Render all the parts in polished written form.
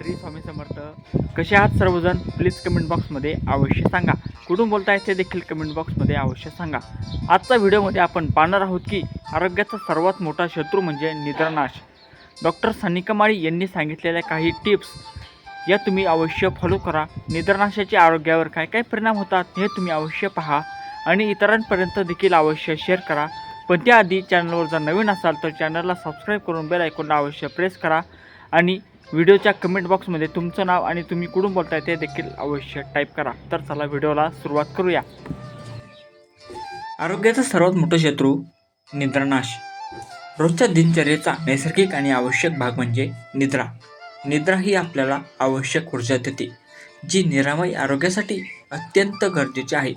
श्री स्वामी समर्थ. कसे आहात सर्वजण? प्लीज कमेंट बॉक्समध्ये अवश्य सांगा. कुठून बोलताय ते देखील कमेंट बॉक्समध्ये अवश्य सांगा. आजच्या व्हिडिओमध्ये आपण पाहणार आहोत की आरोग्याचा सर्वात मोठा शत्रू म्हणजे निद्रानाश. डॉक्टर सानिका माळी यांनी सांगितलेल्या काही टिप्स या तुम्ही अवश्य फॉलो करा. निद्रानाशाचे आरोग्यावर काय काय परिणाम होतात हे तुम्ही अवश्य पहा आणि इतरांपर्यंत देखील अवश्य शेअर करा. पण त्याआधी चॅनलवर जर नवीन असाल तर चॅनलला सबस्क्राईब करून बेल आयकॉनला अवश्य प्रेस करा आणि व्हिडिओच्या कमेंट बॉक्समध्ये तुमचं नाव आणि तुम्ही कुठून बोलताय ते देखील अवश्य टाईप करा. तर चला व्हिडिओला सुरुवात करूया. आरोग्याचा सर्वात मोठा शत्रू निद्रानाश. रोजच्या दिनचर्येचा नैसर्गिक आणि आवश्यक भाग म्हणजे निद्रा. निद्रा ही आपल्याला आवश्यक ऊर्जा देते, जी निरामय आरोग्यासाठी अत्यंत गरजेची आहे.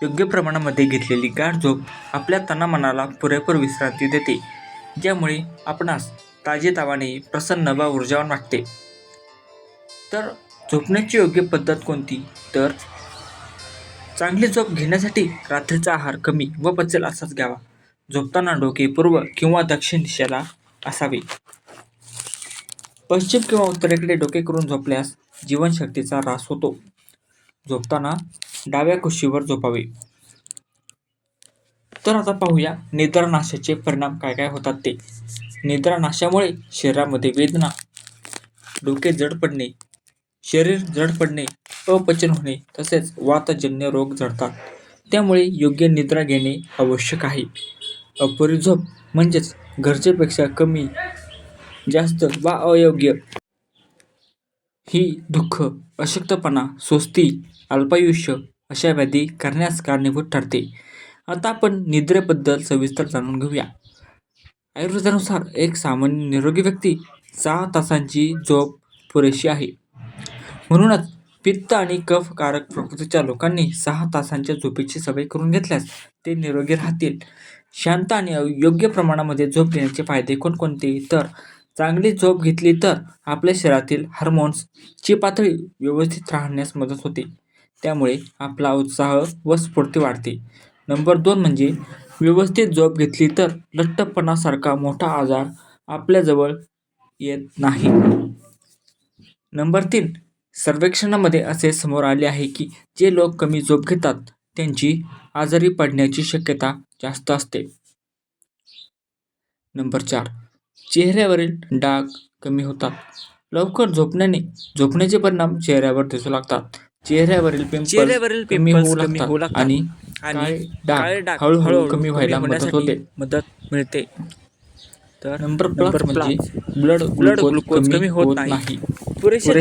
योग्य प्रमाणामध्ये घेतलेली गाढ झोप आपल्या तनामनाला पुरेपूर विश्रांती देते, ज्यामुळे आपणास ताजेतवाने, प्रसन्न व ऊर्जावान वाटते. तर झोपण्याची योग्य पद्धत कोणती? तर चांगली झोप घेण्यासाठी रात्रीचा आहार कमी व पचेल असाच घ्यावा. झोपताना डोके पूर्व किंवा दक्षिण दिशेला असावे. पश्चिम किंवा उत्तरेकडे डोके करून झोपल्यास जीवनशक्तीचा ऱ्हास होतो. झोपताना डाव्या कुशीवर झोपावे. तर आता पाहूया निद्रानाशाचे परिणाम काय काय होतात ते. निद्रानाशामुळे शरीरामध्ये वेदना, डोके जड पडणे, शरीर जड पडणे, अपचन होणे तसेच वातजन्य रोग जडतात. त्यामुळे योग्य निद्रा घेणे आवश्यक आहे. अपुरी झोप म्हणजेच गरजेपेक्षा कमी, जास्त वा अयोग्य ही दुःख, अशक्तपणा, सुस्ती, अल्पायुष्य अशा व्याधी करण्यास कारणीभूत ठरते. आता आपण निद्रेबद्दल सविस्तर जाणून घेऊया. आयुर्वेदानुसार एक सामान्य निरोगी व्यक्ती 6 तासांची झोप पुरेशी आहे. म्हणूनच पित्त आणि कफकारक प्रकृतीच्या लोकांनी 6 तासांच्या झोपेची सवय करून घेतल्यास ते निरोगी राहतील. शांत आणि योग्य प्रमाणामध्ये झोप घेण्याचे फायदे कोणकोणते? तर चांगली झोप घेतली तर आपल्या शरीरातील हार्मोन्सची पातळी व्यवस्थित राहण्यास मदत होते. त्यामुळे आपला उत्साह व स्फूर्ती वाढते. नंबर 2 म्हणजे व्यवस्थित झोप घेतली तर लठ्ठपणासारखा मोठा आजार आपल्याजवळ येत नाही. नंबर 3 सर्वेक्षणामध्ये असे समोर आले आहे की जे लोक कमी झोप घेतात त्यांची आजारी पडण्याची शक्यता जास्त असते. नंबर 4 चेहऱ्यावरील डाग कमी होतात. लवकर झोपण्याचे परिणाम चेहऱ्यावर दिसू लागतात. चेहऱ्यावरील पिंपल्स कमी होऊ लागतात आणि काळे डाग हळूहळू कमी व्हायला मदत मिळते. तर नंबर 5 म्हणजे ब्लड ग्लुकोज कमी होत नाही. पुरेशा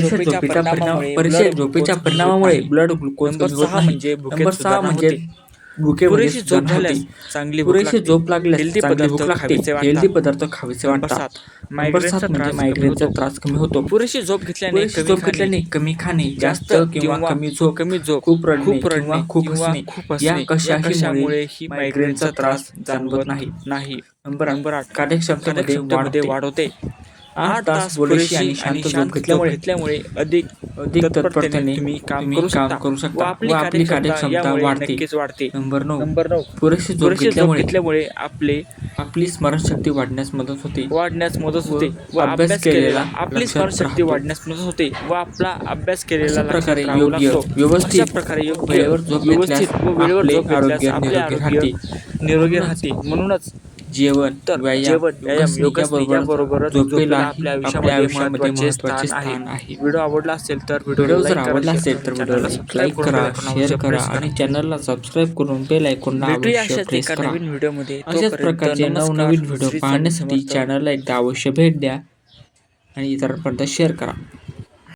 झोपेच्या परिणामामुळे ब्लड ग्लुकोज कमी होत नाही. नंबर 6 म्हणजे भुकेमध्ये झोप झाल्यास पुरेशी झोप लागल्यास चांगली भूक लागते, हेल्दी पदार्थ खावेसे वाटतात. नंबर 7 म्हणजे मायग्रेनचा त्रास कमी होतो. पुरेशी झोप घेतल्याने कमी खाणे, जास्त किंवा कमी झोप, खूप रडणे किंवा खूप हसणे या कशाहीमुळे ही मायग्रेनचा त्रास जाणवत नाही. नंबर 8 कार्यक्षमतेमध्ये वाढ होते. 8 तास पुरेशी आणि शांत झोप घेतल्यामुळे अधिक तत्परतेने तुम्ही काम करू शकता व आपली कार्यक्षमता वाढते. नंबर 9 पुरेशी झोप घेतल्यामुळे आपली स्मरणशक्ती वाढण्यास मदत होते व अभ्यास केलेला आपली स्मरणशक्ती वाढण्यास मदत होते व आपला अभ्यास केलेला प्रकारे व्यवस्थित वेळेवर झोप घेतल्यास आपले आरोग्य निरोगी राहते. म्हणूनच जेवण, व्यायाम, योगाबरोबर झोपेला आपल्या आयुष्यामध्ये महत्त्वाचे स्थान आहे. व्हिडिओ आवडला असेल तर व्हिडिओला लाईक करा, शेअर करा आणि चॅनलला सबस्क्राईब करून बेल आयकॉनला अवश्य प्रेस करा. अशाच प्रकारचे नवनवीन व्हिडिओ पाहण्यासाठी चॅनलला एकदा अवश्य भेट द्या आणि इतरांपर्यंत शेअर करा.